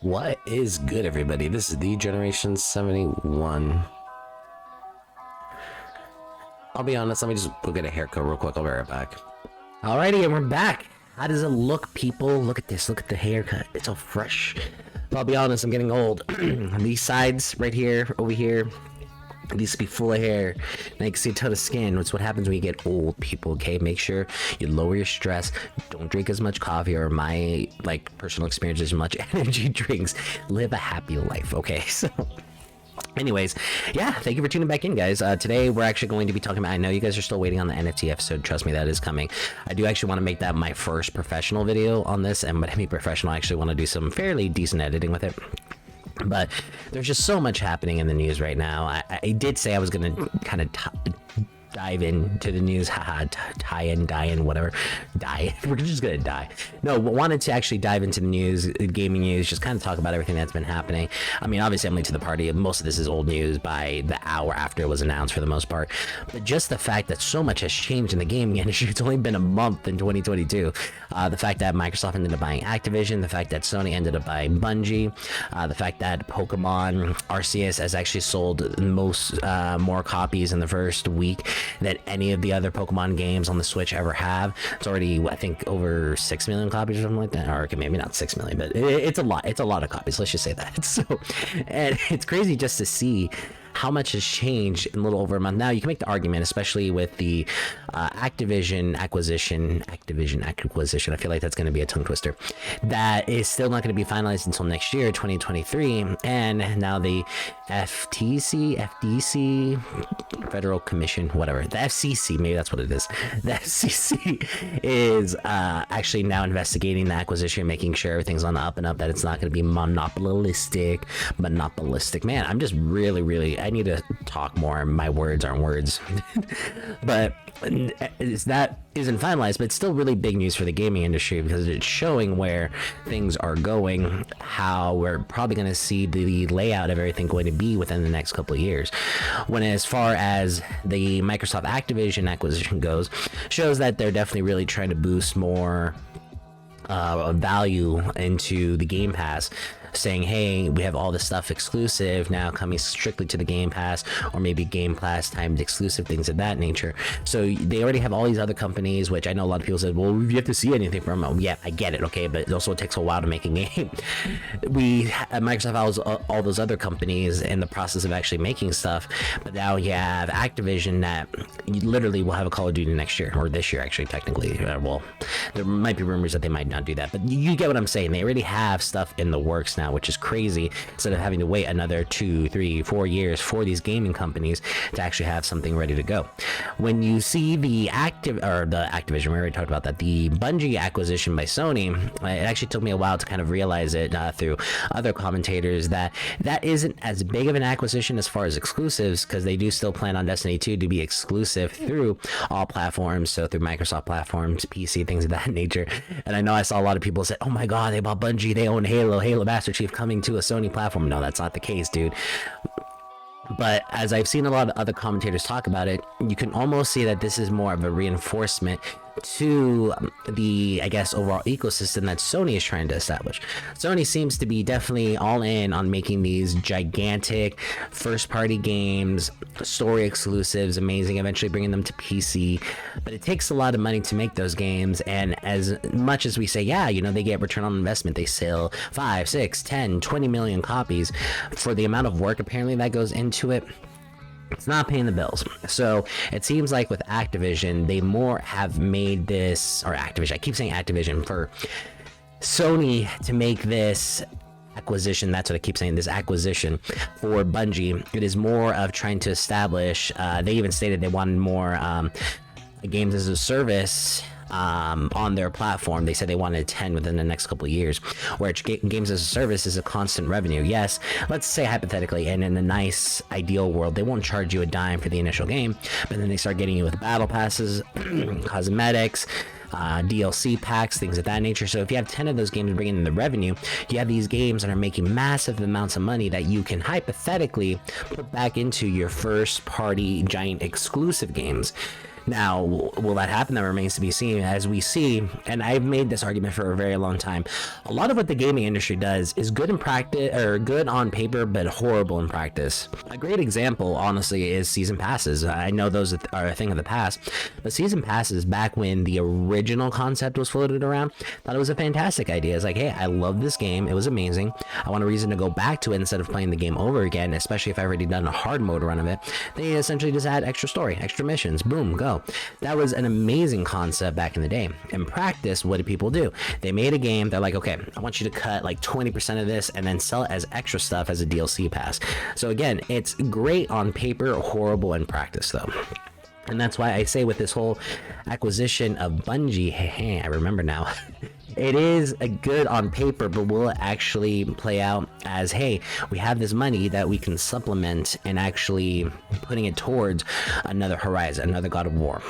What is good, everybody? This is the Generation 71. I'll be honest, let me just go get a haircut real quick. I'll be right back. Alrighty, and we're back. How does it look, people? Look at this. Look at the haircut. It's all fresh. But I'll be honest, I'm getting old. These sides right here, over here, it used to be full of hair. Now you can see a ton of skin. That's what happens when you get old, people, okay? Make sure you lower your stress. Don't drink as much coffee or my, personal experience, as much energy drinks. Live a happy life, okay? So, anyways, yeah, thank you for tuning back in, guys. Today, we're actually going to be talking about, I know you guys are still waiting on the NFT episode. Trust me, that is coming. I do actually want to make that my first professional video on this. And when I mean professional, I actually want to do some fairly decent editing with it. But there's just so much happening in the news right now. I did say I was going to kind of dive into the news, die in, whatever. Die. We're just gonna die. No, but wanted to actually dive into the news, gaming news, just kind of talk about everything that's been happening. I mean, obviously I'm late to the party. Most of this is old news by the hour after it was announced for the most part. But just the fact that so much has changed in the gaming industry. It's only been a month in 2022. The fact that Microsoft ended up buying Activision, the fact that Sony ended up buying Bungie, the fact that Pokemon Arceus has actually sold more copies in the first week that any of the other Pokemon games on the Switch ever have. It's already, I think, over 6 million copies or something like that. Or okay, maybe not 6 million, but it's a lot. It's a lot of copies. Let's just say that. So, and it's crazy just to see how much has changed in a little over a month. Now, you can make the argument, especially with the Activision acquisition. I feel like that's going to be a tongue twister. That is still not going to be finalized until next year, 2023. And now the FDC, Federal Commission, whatever, the FCC, maybe that's what it is. The FCC is actually now investigating the acquisition, making sure everything's on the up and up, that it's not going to be monopolistic. Man, I'm just really, I need to talk more. My words aren't words. But that isn't finalized, but it's still really big news for the gaming industry because it's showing where things are going, how we're probably going to see the layout of everything going to be within the next couple of years. When as far as the Microsoft Activision acquisition goes, shows that they're definitely really trying to boost more value into the Game Pass, saying, hey, we have all this stuff exclusive now coming strictly to the Game Pass, or maybe Game Pass timed exclusive, things of that nature. So they already have all these other companies, which I know a lot of people said, well, you have to see anything from them. Yeah, I get it, okay, but it also takes a while to make a game. Microsoft has all those other companies in the process of actually making stuff, but now you have Activision that you literally will have a Call of Duty next year, or this year, actually, technically. Well, there might be rumors that they might not do that, but you get what I'm saying. They already have stuff in the works now, which is crazy, instead of having to wait another 2, 3, 4 years for these gaming companies to actually have something ready to go. When you see the Activision, we already talked about that, the Bungie acquisition by Sony, it actually took me a while to kind of realize it through other commentators that isn't as big of an acquisition as far as exclusives, because they do still plan on Destiny 2 to be exclusive through all platforms, so through Microsoft platforms, PC, things of that nature. And I know I saw a lot of people say, oh my god, they bought Bungie, they own Halo Master Chief coming to a Sony platform. No, that's not the case, dude. But as I've seen a lot of other commentators talk about it, you can almost see that this is more of a reinforcement to the, I guess, overall ecosystem that Sony is trying to establish. Sony seems to be definitely all in on making these gigantic first-party games, story exclusives, amazing, eventually bringing them to PC. But it takes a lot of money to make those games, and as much as we say, yeah, you know, they get return on investment, they sell 5, 6, 10, 20 million copies, for the amount of work apparently that goes into it, it's not paying the bills. So it seems like with Activision, they more have made this, or Activision, I keep saying Activision, for Sony to make this acquisition, that's what I keep saying, this acquisition for Bungie, it is more of trying to establish, they even stated they wanted more games as a service on their platform. They said they wanted 10 within the next couple of years, where games as a service is a constant revenue. Yes, let's say hypothetically, and in a nice ideal world, they won't charge you a dime for the initial game, but then they start getting you with battle passes, cosmetics, DLC packs, things of that nature. So if you have 10 of those games bringing in the revenue, you have these games that are making massive amounts of money that you can hypothetically put back into your first party giant exclusive games. Now, will that happen? That remains to be seen. As we see, and I've made this argument for a very long time, a lot of what the gaming industry does is good in practice, or good on paper, but horrible in practice. A great example, honestly, is season passes. I know those are a thing of the past, but season passes, back when the original concept was floated around, thought it was a fantastic idea. It's like, hey, I love this game. It was amazing. I want a reason to go back to it instead of playing the game over again, especially if I've already done a hard mode run of it. They essentially just add extra story, extra missions, boom, go. That was an amazing concept back in the day. In practice, what did people do? They made a game. They're like, okay, I want you to cut like 20% of this and then sell it as extra stuff as a DLC pass. So again, it's great on paper, horrible in practice though. And that's why I say with this whole acquisition of Bungie, hey, I remember now, it is a good on paper, but will it actually play out as, hey, we have this money that we can supplement and actually putting it towards another Horizon, another God of War.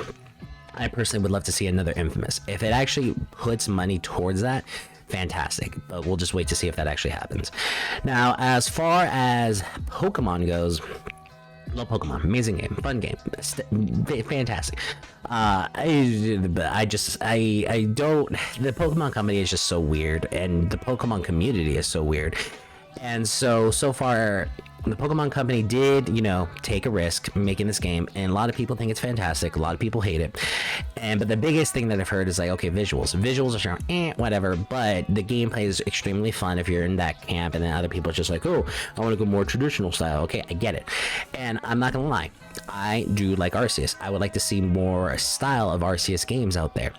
I personally would love to see another Infamous. If it actually puts money towards that, fantastic, but we'll just wait to see if that actually happens. Now, as far as Pokemon goes, love Pokemon, amazing game, fun game, fantastic. I don't, the Pokemon company is just so weird, and the Pokemon community is so weird, and so far the Pokemon company did, take a risk making this game, and a lot of people think it's fantastic, a lot of people hate it, but the biggest thing that I've heard is like, okay, visuals are sure, whatever, but the gameplay is extremely fun if you're in that camp, and then other people are just like, oh, I want to go more traditional style. Okay, I get it, and I'm not gonna lie, I do like Arceus. I would like to see more style of Arceus games out there.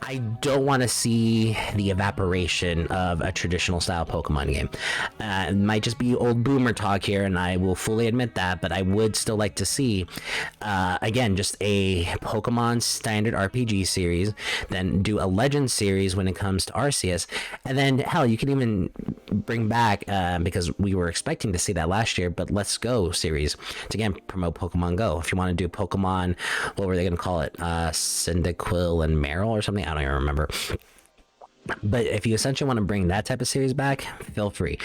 I don't want to see the evaporation of a traditional style Pokemon game. It might just be old boomer talk here, and I will fully admit that, but I would still like to see, again, just a Pokemon standard RPG series, then do a Legend series when it comes to Arceus, and then, hell, you could even bring back, because we were expecting to see that last year, but Let's Go series to, again, promote Pokemon Go. If you want to do Pokemon, what were they going to call it? Cyndaquil and Meryl or something? I don't even remember. But if you essentially want to bring that type of series back, feel free.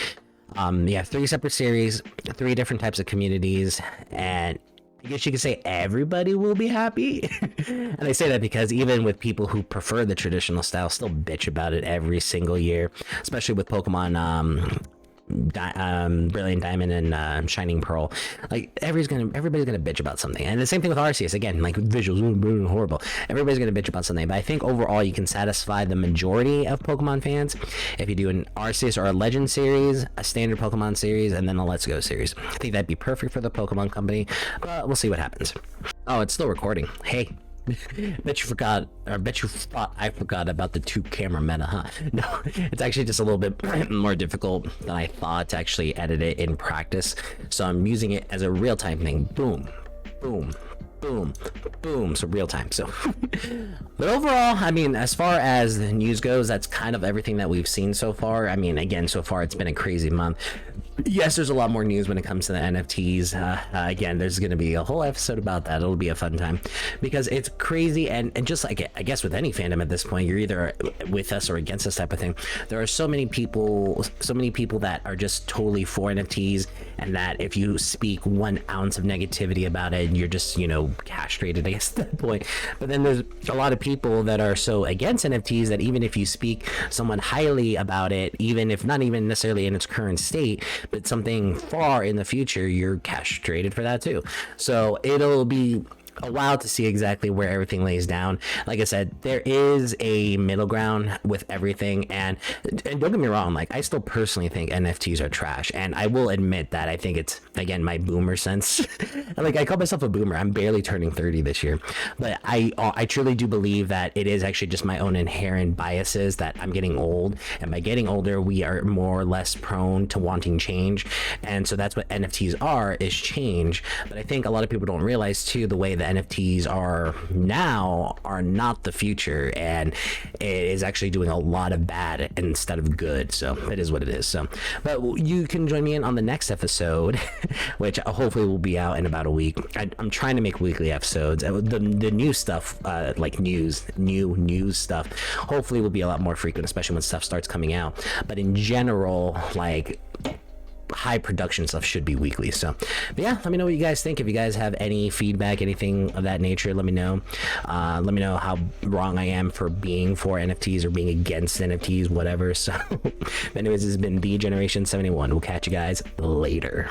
You have 3 separate series, 3 different types of communities, and I guess you could say everybody will be happy. And I say that because even with people who prefer the traditional style still bitch about it every single year, especially with Pokemon Brilliant Diamond and Shining Pearl. Like, everybody's gonna bitch about something. And the same thing with Arceus, again, like visuals, horrible, everybody's gonna bitch about something. But I think overall you can satisfy the majority of Pokemon fans if you do an Arceus or a Legend series, a standard Pokemon series, and then a Let's Go series. I think that'd be perfect for the Pokemon company, but we'll see what happens. Oh, it's still recording. Hey, bet you thought I forgot about the 2-camera meta, huh? No, it's actually just a little bit more difficult than I thought to actually edit it in practice. So I'm using it as a real-time thing. Boom, boom, boom, boom. So real time. So, but overall, I mean, as far as the news goes, that's kind of everything that we've seen so far. I mean, again, so far it's been a crazy month. Yes, there's a lot more news when it comes to the NFTs. Again, there's going to be a whole episode about that. It'll be a fun time because it's crazy. And just like, I guess with any fandom at this point, you're either with us or against us type of thing. There are so many people that are just totally for NFTs, and that if you speak 1 ounce of negativity about it, you're just, castrated, I guess, at that point. But then there's a lot of people that are so against NFTs that even if you speak somewhat highly about it, even if not even necessarily in its current state, but something far in the future, you're castrated for that too. So it'll be a while to see exactly where everything lays down. Like I said, there is a middle ground with everything, and don't get me wrong, like, I still personally think NFTs are trash, and I will admit that I think it's, again, my boomer sense. Like, I call myself a boomer. I'm barely turning 30 this year, but I truly do believe that it is actually just my own inherent biases that I'm getting old, and by getting older, we are more or less prone to wanting change, and so that's what NFTs are, is change. But I think a lot of people don't realize too, the way that NFTs are now are not the future, and it is actually doing a lot of bad instead of good. So it is what it is. So, but you can join me in on the next episode, which hopefully will be out in about a week. I'm trying to make weekly episodes. The new stuff, like new news stuff, hopefully will be a lot more frequent, especially when stuff starts coming out. But in general, like, high production stuff should be weekly. So, but yeah, let me know what you guys think. If you guys have any feedback, anything of that nature, let me know. Let me know how wrong I am for being for NFTs or being against NFTs, whatever. So anyways, this has been The Generation 71. We'll catch you guys later.